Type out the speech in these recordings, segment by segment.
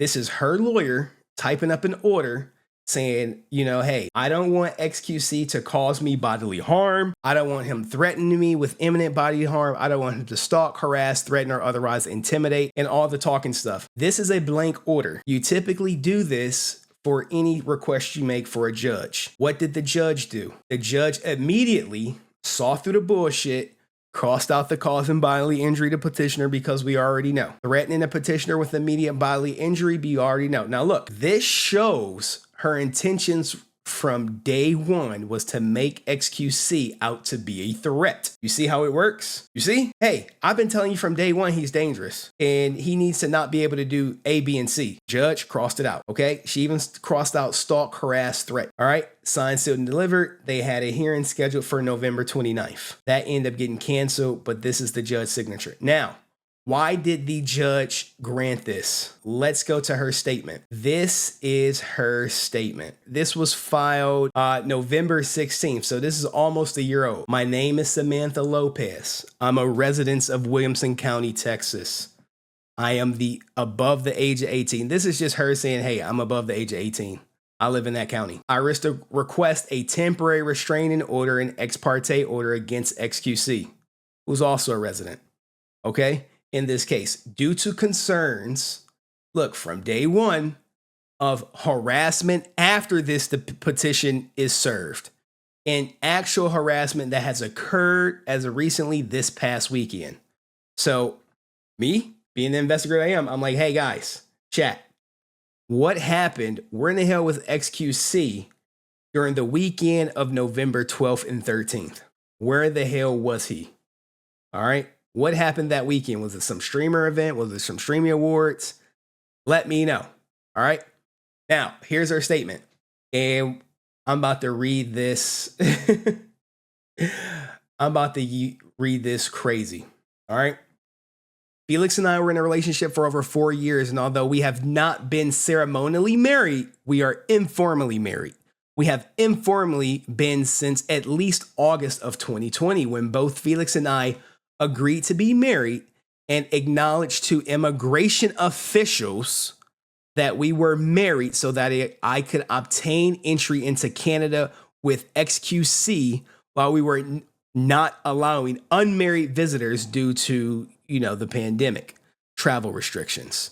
This is her lawyer typing up an order saying, you know, hey, I don't want XQC to cause me bodily harm. I don't want him threatening me with imminent bodily harm. I don't want him to stalk, harass, threaten, or otherwise intimidate, and all the talking stuff. This is a blank order. You typically do this for any request you make for a judge. What did the judge do? The judge immediately saw through the bullshit, crossed out the causing bodily injury to petitioner because we already know. Threatening a petitioner with immediate bodily injury, we already know. Now look, this shows her intentions from day one was to make XQC out to be a threat. You see how it works? You see? Hey, I've been telling you from day one he's dangerous and he needs to not be able to do A, B, and C. Judge crossed it out, okay? She even crossed out stalk, harass, threat, all right? Signed, sealed, and delivered. They had a hearing scheduled for November 29th. That ended up getting canceled, but this is the judge's signature. Now, why did the judge grant this? Let's go to her statement. This is her statement. This was filed November 16th. So this is almost a year old. My name is Samantha Lopez. I'm a resident of Williamson County, Texas. I am above the age of 18. This is just her saying, hey, I'm above the age of 18. I live in that county. I request a temporary restraining order and ex parte order against XQC, who's also a resident. Okay? In this case, due to concerns, look, from day one of harassment after the petition is served, and actual harassment that has occurred as of recently this past weekend. So me, being the investigator I am, I'm like, hey guys, chat, what happened? Where in the hell was XQC during the weekend of November 12th and 13th? Where the hell was he? All right. What happened that weekend? Was it some streamer event? Was it some streaming awards? Let me know. All right. Now, here's her statement. And I'm about to read this. I'm about to read this crazy. All right. Felix and I were in a relationship for over 4 years. And although we have not been ceremonially married, we are informally married. We have informally been since at least August of 2020, when both Felix and I agreed to be married and acknowledged to immigration officials that we were married so that I could obtain entry into Canada with XQC while we were not allowing unmarried visitors due to, the pandemic, travel restrictions.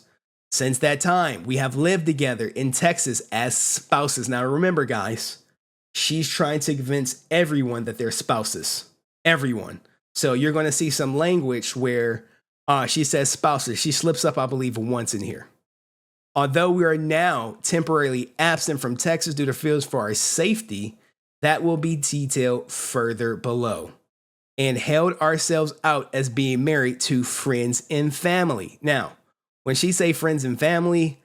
Since that time, we have lived together in Texas as spouses. Now, remember, guys, she's trying to convince everyone that they're spouses. Everyone. So you're going to see some language where she says spouses. She slips up, I believe, once in here. Although we are now temporarily absent from Texas due to fears for our safety, that will be detailed further below. And held ourselves out as being married to friends and family. Now, when she say friends and family,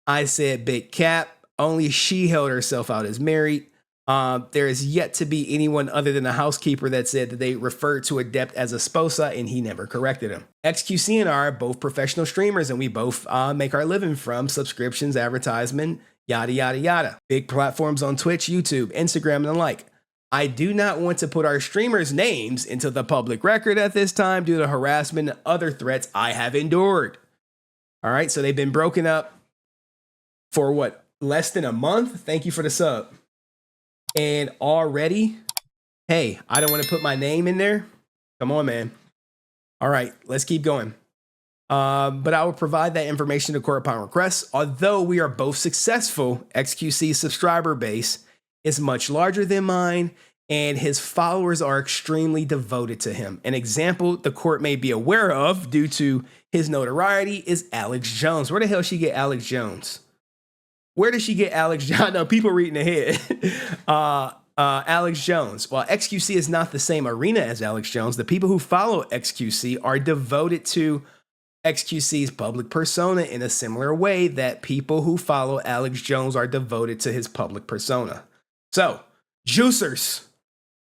I said big cap. Only she held herself out as married. There is yet to be anyone other than the housekeeper that said that they referred to Adept as a sposa, and he never corrected him. XQC and I are both professional streamers, and we both make our living from subscriptions, advertisement, yada, yada, yada. Big platforms on Twitch, YouTube, Instagram, and the like. I do not want to put our streamers' names into the public record at this time due to harassment and other threats I have endured. All right, so they've been broken up for what, less than a month? Thank you for the sub. And already, hey, I don't want to put my name in there. Come on, man. All right, let's keep going. But I will provide that information to court upon request. Although we are both successful, XQC's subscriber base is much larger than mine, and his followers are extremely devoted to him. An example the court may be aware of due to his notoriety is Alex Jones. Where the hell she get Alex Jones? Where did she get Alex Jones? I know people reading ahead. Alex Jones. While XQC is not the same arena as Alex Jones, the people who follow XQC are devoted to XQC's public persona in a similar way that people who follow Alex Jones are devoted to his public persona. So, juicers,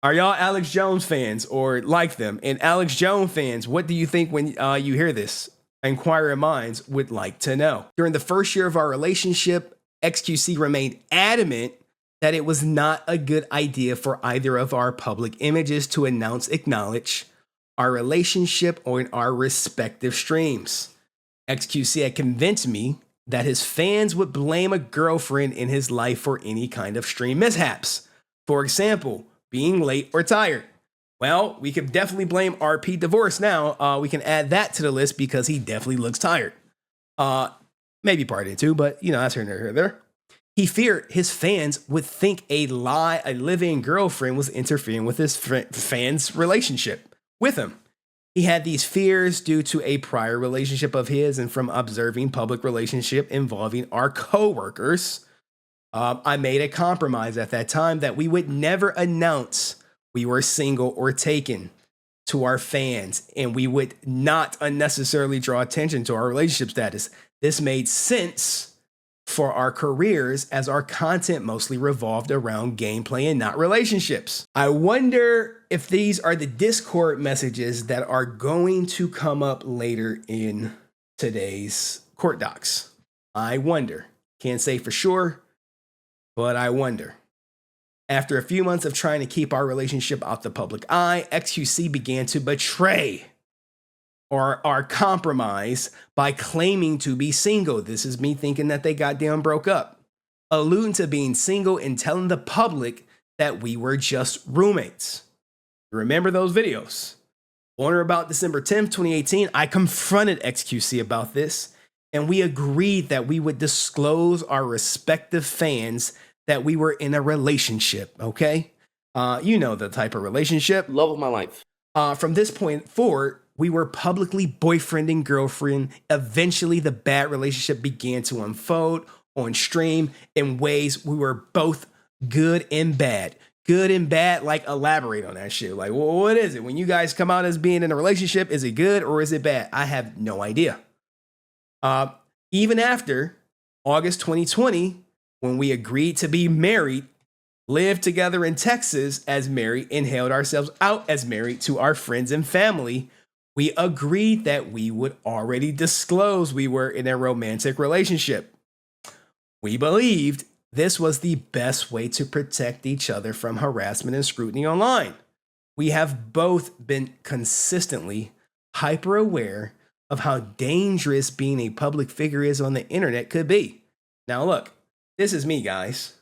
are y'all Alex Jones fans or like them? And Alex Jones fans, what do you think when you hear this? Inquiring minds would like to know. During the first year of our relationship, XQC remained adamant that it was not a good idea for either of our public images to acknowledge our relationship on our respective streams. XQC had convinced me that his fans would blame a girlfriend in his life for any kind of stream mishaps. For example, being late or tired. Well, we could definitely blame RP divorce now. We can add that to the list because he definitely looks tired. Maybe partying too, but you know, that's here there. He feared his fans would think a live-in girlfriend was interfering with his fans' relationship with him. He had these fears due to a prior relationship of his and from observing public relationship involving our co-workers. I made a compromise at that time that we would never announce we were single or taken to our fans, and we would not unnecessarily draw attention to our relationship status. This made sense for our careers as our content mostly revolved around gameplay and not relationships. I wonder if these are the Discord messages that are going to come up later in today's court docs. I wonder. Can't say for sure, but I wonder. After a few months of trying to keep our relationship out the public eye, XQC began to betray our compromise by claiming to be single. This is me thinking that they goddamn broke up. Alluding to being single and telling the public that we were just roommates. Remember those videos? On or about December 10th, 2018, I confronted XQC about this, and we agreed that we would disclose our respective fans that we were in a relationship, okay? You know the type of relationship. Love of my life. From this point forward, we were publicly boyfriend and girlfriend. Eventually, the bad relationship began to unfold on stream in ways we were both good and bad. Good and bad, like elaborate on that shit. Like, well, what is it? When you guys come out as being in a relationship, is it good or is it bad? I have no idea. Even after August 2020, when we agreed to be married, lived together in Texas as married, and held ourselves out as married to our friends and family, we agreed that we would already disclose we were in a romantic relationship. We believed this was the best way to protect each other from harassment and scrutiny online. We have both been consistently hyper aware of how dangerous being a public figure is on the internet could be. Now look, this is me, guys.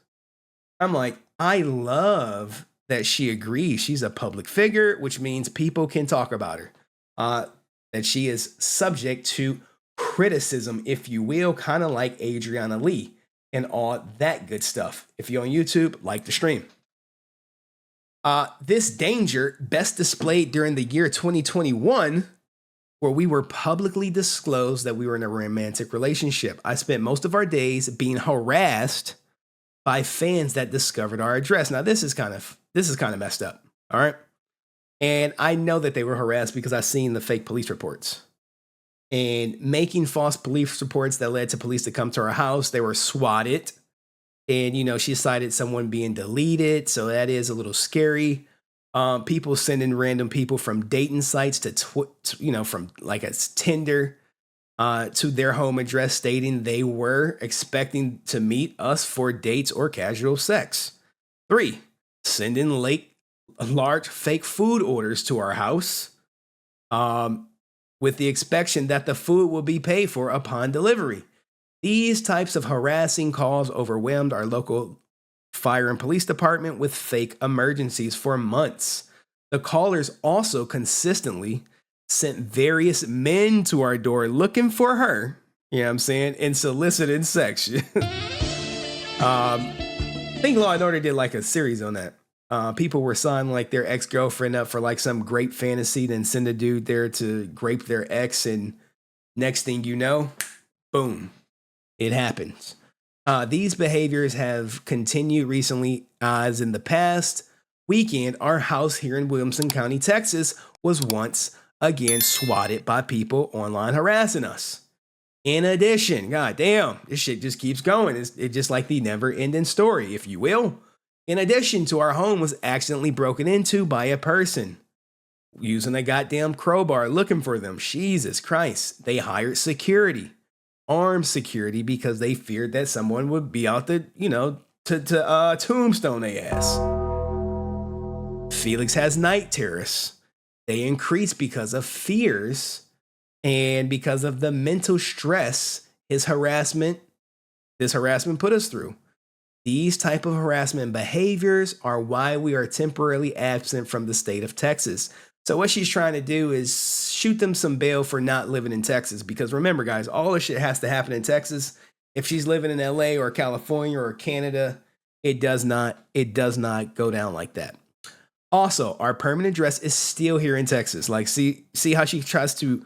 I'm like, I love that she agrees she's a public figure, which means people can talk about her. That she is subject to criticism, if you will, kind of like Adriana Lee and all that good stuff. If you're on YouTube, like the stream. This danger best displayed during the year 2021, where we were publicly disclosed that we were in a romantic relationship. I spent most of our days being harassed by fans that discovered our address. Now, this is kind of messed up. All right. And I know that they were harassed because I seen the fake police reports and making false police reports that led to police to come to our house. They were swatted. And, you know, she cited someone being deleted. So that is a little scary. People sending random people from dating sites to from like a Tinder to their home address, stating they were expecting to meet us for dates or casual sex. 3, sending large fake food orders to our house with the expectation that the food will be paid for upon delivery. These types of harassing calls overwhelmed our local fire and police department with fake emergencies for months. The callers also consistently sent various men to our door looking for her, you know what I'm saying, and soliciting sex. I think Law & Order did like a series on that. People were signing like their ex-girlfriend up for like some great fantasy, then send a dude there to grape their ex, and next thing you know, boom, it happens. These behaviors have continued recently, as in the past weekend, our house here in Williamson County, Texas, was once again swatted by people online harassing us. In addition, goddamn, this shit just keeps going. It's just like the never-ending story, if you will. In addition to our home was accidentally broken into by a person using a goddamn crowbar looking for them. Jesus Christ. They hired security, armed security, because they feared that someone would be out to, to tombstone their ass. Felix has night terrors. They increase because of fears and because of the mental stress this harassment put us through. These type of harassment behaviors are why we are temporarily absent from the state of Texas. So what she's trying to do is shoot them some bail for not living in Texas. Because remember, guys, all this shit has to happen in Texas. If she's living in LA or California or Canada, it does not go down like that. Also, our permanent address is still here in Texas. Like, see how she tries to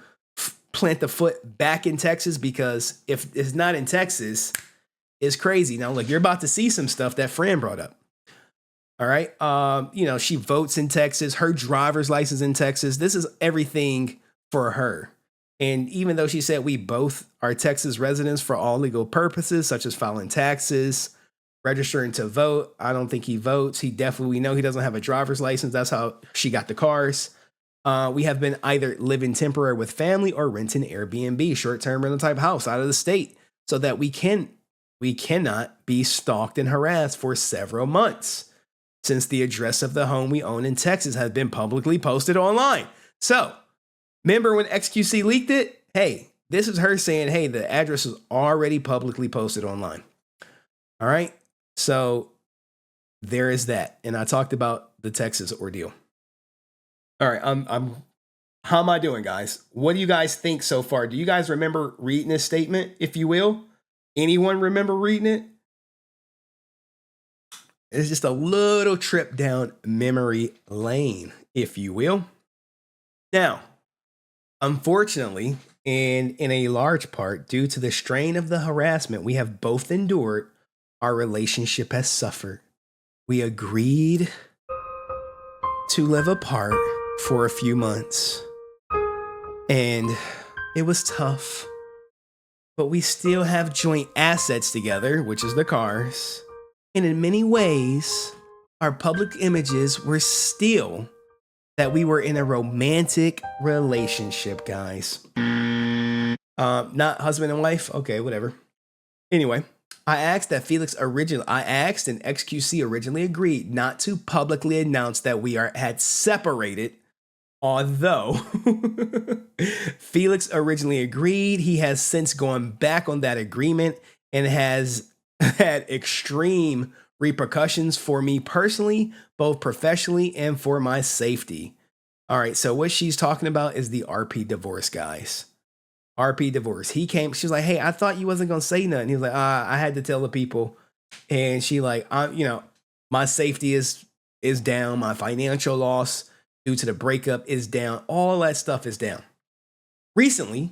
plant the foot back in Texas, because if it's not in Texas, it's crazy. Now, look, you're about to see some stuff that Fran brought up. All right. She votes in Texas, her driver's license in Texas. This is everything for her. And even though she said we both are Texas residents for all legal purposes, such as filing taxes, registering to vote, I don't think he votes. We know he doesn't have a driver's license. That's how she got the cars. We have been either living temporary with family or renting Airbnb, short-term rental type house out of the state, so that we cannot be stalked and harassed for several months, since the address of the home we own in Texas has been publicly posted online. So, remember when XQC leaked it? Hey, this is her saying, hey, the address is already publicly posted online. All right. So there is that. And I talked about the Texas ordeal. All right. How am I doing, guys? What do you guys think so far? Do you guys remember reading this statement, if you will? Anyone remember reading it? It's just a little trip down memory lane, if you will. Now, unfortunately, and in a large part due to the strain of the harassment we have both endured, our relationship has suffered. We agreed to live apart for a few months, and it was tough, but we still have joint assets together, which is the cars. And in many ways, our public images were still that we were in a romantic relationship, guys. Not husband and wife? Okay, whatever. Anyway, I asked and XQC originally agreed not to publicly announce that we had separated, although Felix originally agreed. He has since gone back on that agreement and has had extreme repercussions for me personally, both professionally and for my safety. All right, so what she's talking about is the RP divorce, guys. RP divorce. She's like, hey, I thought you wasn't gonna say nothing. He was like, I had to tell the people. And she like, my safety is down, my financial loss due to the breakup is down, all that stuff is down. Recently,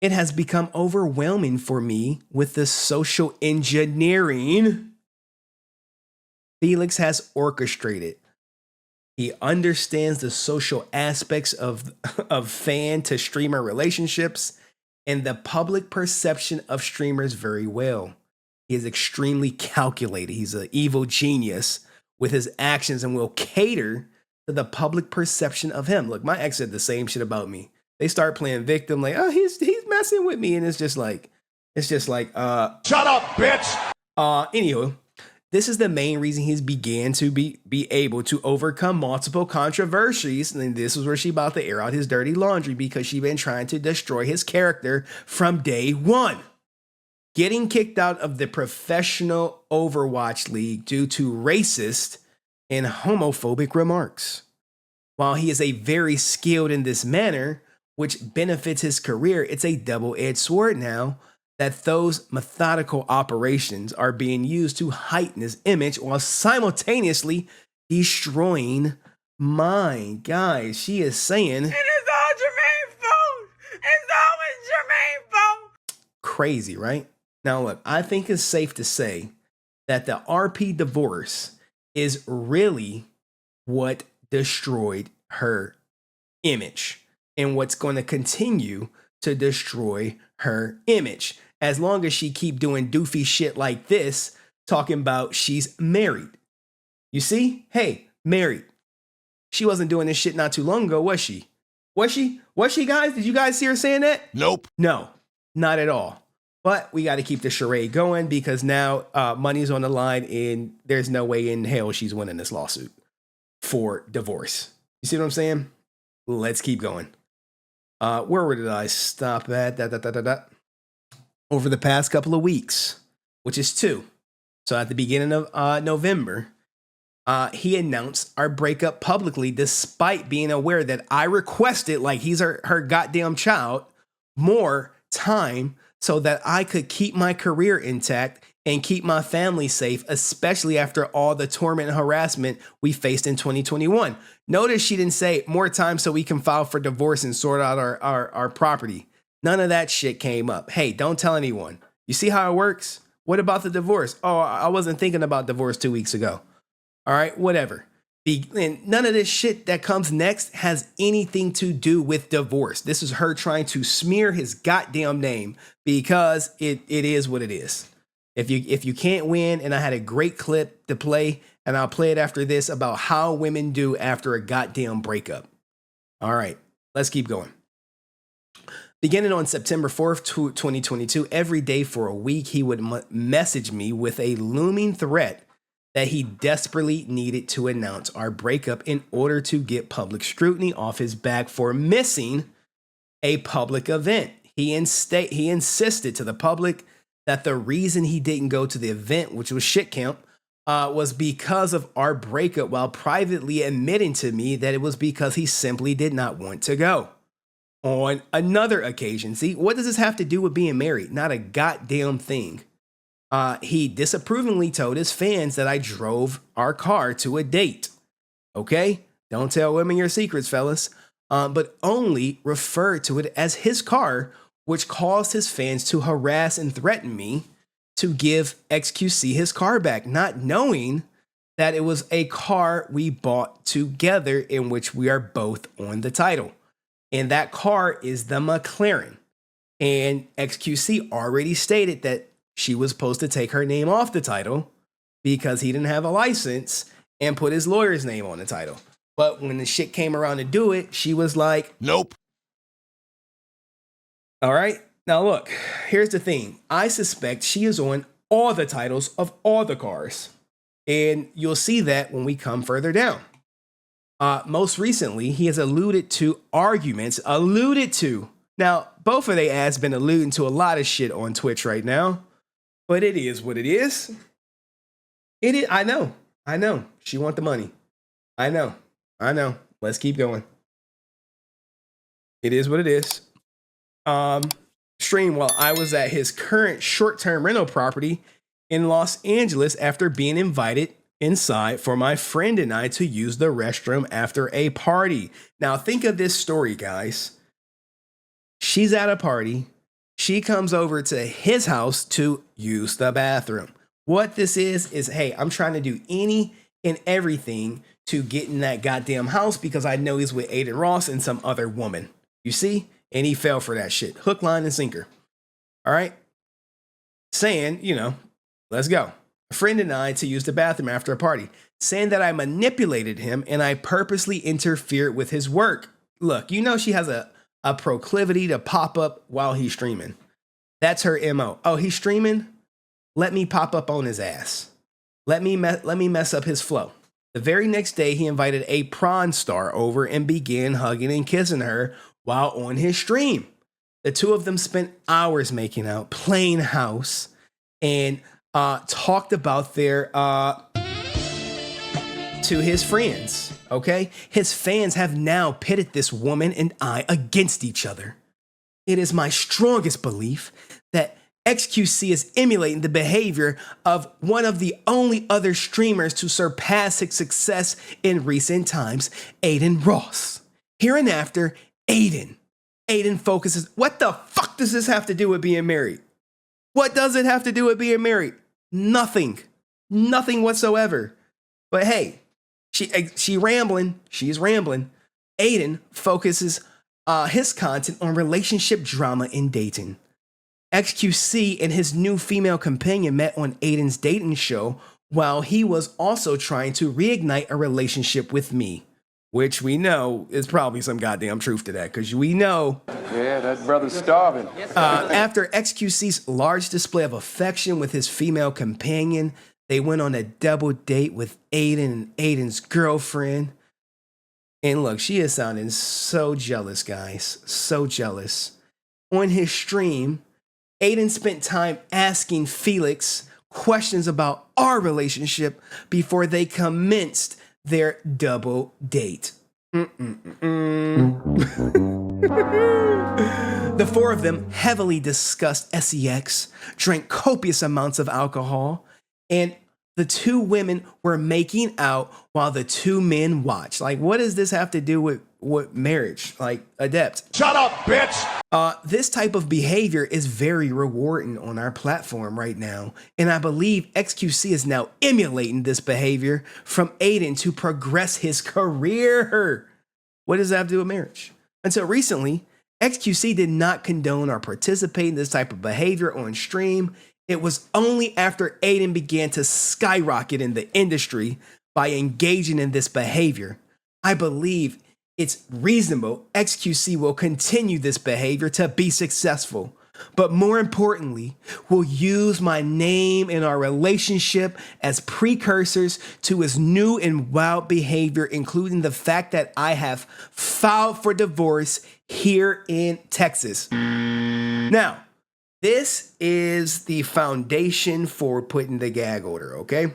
it has become overwhelming for me with the social engineering Felix has orchestrated. He understands the social aspects of fan to streamer relationships and the public perception of streamers very well. He is extremely calculated. He's an evil genius with his actions and will cater to the public perception of him. Look, my ex said the same shit about me. They start playing victim, like, oh, he's messing with me, and it's just like, shut up, bitch. Anywho, this is the main reason he's began to be able to overcome multiple controversies, and this is where she about to air out his dirty laundry, because she been trying to destroy his character from day one. Getting kicked out of the professional Overwatch League due to racist and homophobic remarks. While he is a very skilled in this manner, which benefits his career, it's a double-edged sword now that those methodical operations are being used to heighten his image while simultaneously destroying mine. Guys, she is saying, it is all Jermaine's fault. It's always Jermaine's fault. Crazy, right? Now, look, I think it's safe to say that the RP divorce is really what destroyed her image and what's going to continue to destroy her image. As long as she keep doing doofy shit like this, talking about she's married. You see? Hey, married. She wasn't doing this shit not too long ago, was she? Was she, guys? Did you guys see her saying that? Nope. No, not at all. But we got to keep the charade going, because now money's on the line and there's no way in hell she's winning this lawsuit for divorce. You see what I'm saying? Let's keep going. Where did I stop at? over the past couple of weeks, which is 2. So at the beginning of November, he announced our breakup publicly, despite being aware that I requested, like he's her goddamn child, more time so that I could keep my career intact and keep my family safe, especially after all the torment and harassment we faced in 2021. Notice she didn't say more time so we can file for divorce and sort out our property. None of that shit came up. Hey, don't tell anyone. You see how it works? What about the divorce? Oh, I wasn't thinking about divorce 2 weeks ago. All right, whatever. And none of this shit that comes next has anything to do with divorce. This is her trying to smear his goddamn name because it is what it is. If you can't win, and I had a great clip to play, and I'll play it after this about how women do after a goddamn breakup. All right, let's keep going. Beginning on September 4th, 2022, every day for a week, he would message me with a looming threat that he desperately needed to announce our breakup in order to get public scrutiny off his back for missing a public event. He insisted to the public that the reason he didn't go to the event, which was shit camp, was because of our breakup, while privately admitting to me that it was because he simply did not want to go. On another occasion, see, what does this have to do with being married? Not a goddamn thing. He disapprovingly told his fans that I drove our car to a date. Okay? Don't tell women your secrets, fellas. But only referred to it as his car, which caused his fans to harass and threaten me to give XQC his car back, not knowing that it was a car we bought together in which we are both on the title. And that car is the McLaren. And XQC already stated that she was supposed to take her name off the title because he didn't have a license and put his lawyer's name on the title. But when the shit came around to do it, she was like, nope. All right. Now, look, here's the thing. I suspect she is on all the titles of all the cars. And you'll see that when we come further down. Most recently, he has alluded to arguments. Now, both of they ass been alluding to a lot of shit on Twitch right now. But it is what it is. It is. I know. She want the money. I know. Let's keep going. It is what it is. Stream while I was at his current short-term rental property in Los Angeles after being invited inside for my friend and I to use the restroom after a party. Now think of this story, guys. She's at a party. She comes over to his house to use the bathroom. What this is, hey, I'm trying to do any and everything to get in that goddamn house because I know he's with Aiden Ross and some other woman. You see? And he fell for that shit. Hook, line, and sinker. All right? Saying, let's go. A friend and I to use the bathroom after a party. Saying that I manipulated him and I purposely interfered with his work. Look, she has a proclivity to pop up while he's streaming. That's her MO. Oh, he's streaming? Let me pop up on his ass. Let me mess up his flow. The very next day, he invited a prawn star over and began hugging and kissing her while on his stream. The two of them spent hours making out, playing house, and talked about their to his friends. Okay, his fans have now pitted this woman and I against each other. It is my strongest belief that XQC is emulating the behavior of one of the only other streamers to surpass his success in recent times, Aiden Ross. Hereinafter, Aiden focuses. What the fuck does this have to do with being married? What does it have to do with being married? Nothing whatsoever. But hey, she's rambling. Aiden focuses his content on relationship drama and dating. XQC and his new female companion met on Aiden's dating show while he was also trying to reignite a relationship with me, which we know is probably some goddamn truth to that, because we know. Yeah, that brother's starving. After XQC's large display of affection with his female companion, they went on a double date with Aiden and Aiden's girlfriend. And look, she is sounding so jealous, guys. So jealous. On his stream, Aiden spent time asking Felix questions about our relationship before they commenced their double date. The four of them heavily discussed sex, drank copious amounts of alcohol, and the two women were making out while the two men watched. Like, what does this have to do with marriage? Like, Adept. Shut up, bitch! This type of behavior is very rewarding on our platform right now, and I believe XQC is now emulating this behavior from Aiden to progress his career. What does that have to do with marriage? Until recently, XQC did not condone or participate in this type of behavior on stream. It was only after Aiden began to skyrocket in the industry by engaging in this behavior. I believe it's reasonable XQC will continue this behavior to be successful. But more importantly, will use my name and our relationship as precursors to his new and wild behavior, including the fact that I have filed for divorce here in Texas. Now, this is the foundation for putting the gag order, okay?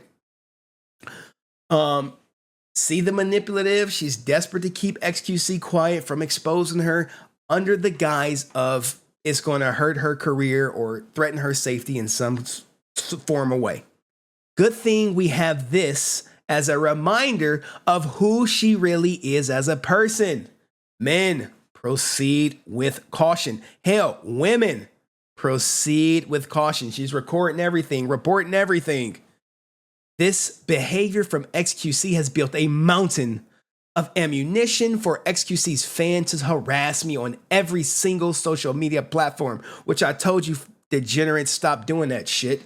See the manipulative? She's desperate to keep XQC quiet from exposing her under the guise of it's going to hurt her career or threaten her safety in some form or way. Good thing we have this as a reminder of who she really is as a person. Men, proceed with caution. Hell, women, proceed with caution. She's recording everything, reporting everything. This behavior from XQC has built a mountain of ammunition for XQC's fans to harass me on every single social media platform, which I told you degenerates, stop doing that shit.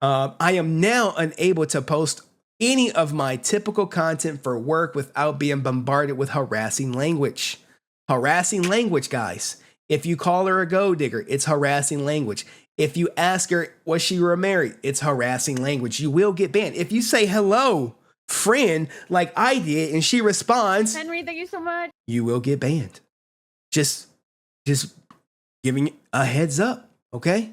I am now unable to post any of my typical content for work without being bombarded with harassing language. Harassing language, guys. If you call her a gold digger, it's harassing language. If you ask her, was she remarried? It's harassing language. You will get banned. If you say hello, friend, like I did, and she responds, Henry, thank you so much. You will get banned. Just giving a heads up, okay?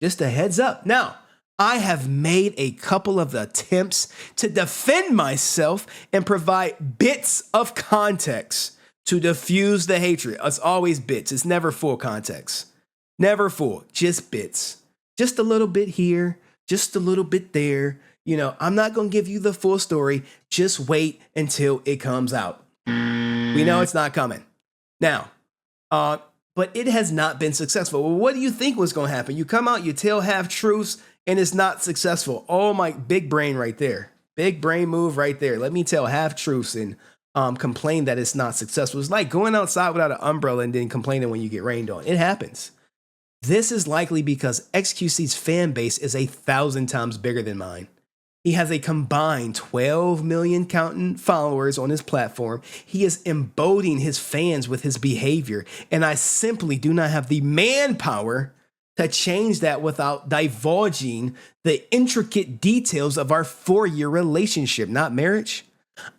Just a heads up. Now, I have made a couple of attempts to defend myself and provide bits of context to diffuse the hatred. It's always bits. It's never full context. Never full, just bits. Just a little bit here, just a little bit there. You know, I'm not going to give you the full story. Just wait until it comes out. We know it's not coming. Now, but it has not been successful. Well, what do you think was going to happen? You come out, you tell half truths, and it's not successful. Oh my, big brain right there. Big brain move right there. Let me tell half truths and complain that it's not successful. It's like going outside without an umbrella and then complaining when you get rained on. It happens. This is likely because XQC's fan base is 1,000 times bigger than mine. He has a combined 12 million counting followers on his platform. He is emboldening his fans with his behavior, and I simply do not have the manpower to change that without divulging the intricate details of our 4-year relationship, not marriage.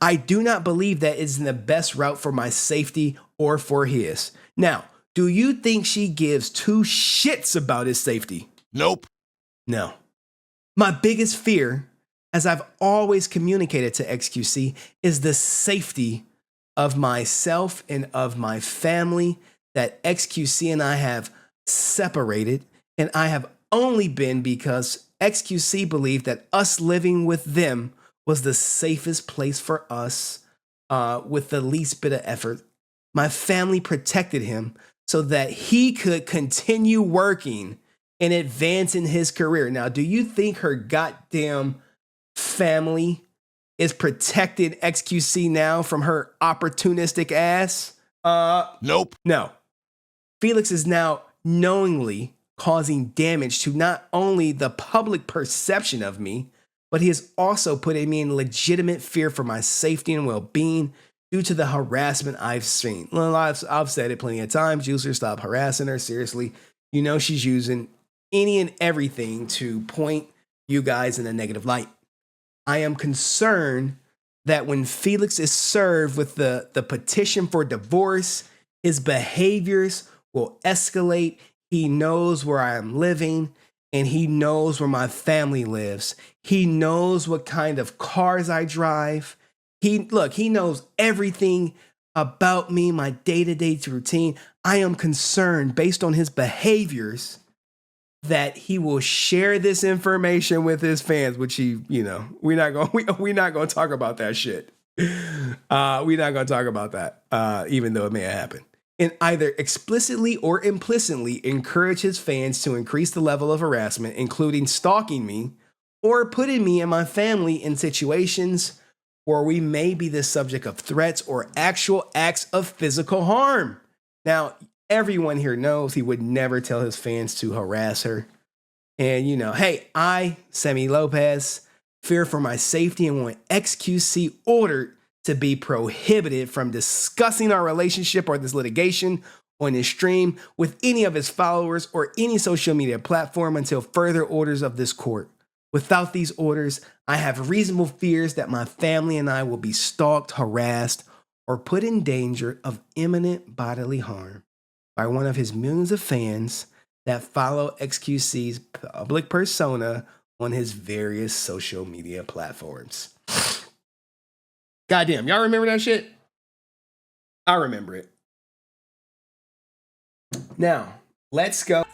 I do not believe that is the best route for my safety or for his. Now, do you think she gives two shits about his safety? Nope. No. My biggest fear, as I've always communicated to XQC, is the safety of myself and of my family that XQC and I have separated. And I have only been because XQC believed that us living with them was the safest place for us with the least bit of effort. My family protected him so that he could continue working and advancing his career. Now, do you think her goddamn family is protecting XQC now from her opportunistic ass? Nope. No. Felix is now knowingly causing damage to not only the public perception of me, but he is also putting me in legitimate fear for my safety and well-being due to the harassment I've seen. Well, I've said it plenty of times. User, stop harassing her. Seriously. You know she's using any and everything to point you guys in a negative light. I am concerned that when Felix is served with the petition for divorce, his behaviors will escalate. He knows where I am living, and he knows where my family lives. He knows what kind of cars I drive. He knows everything about me, my day-to-day routine. I am concerned based on his behaviors that he will share this information with his fans, which we're not going to talk about that shit. We're not going to talk about that, even though it may happen. And either explicitly or implicitly encourage his fans to increase the level of harassment, including stalking me or putting me and my family in situations where we may be the subject of threats or actual acts of physical harm. Now, everyone here knows he would never tell his fans to harass her. And, hey, I, Semi Lopez, fear for my safety and want XQC ordered to be prohibited from discussing our relationship or this litigation on his stream with any of his followers or any social media platform until further orders of this court. Without these orders, I have reasonable fears that my family and I will be stalked, harassed, or put in danger of imminent bodily harm by one of his millions of fans that follow XQC's public persona on his various social media platforms. Goddamn, y'all remember that shit? I remember it. Now, let's go.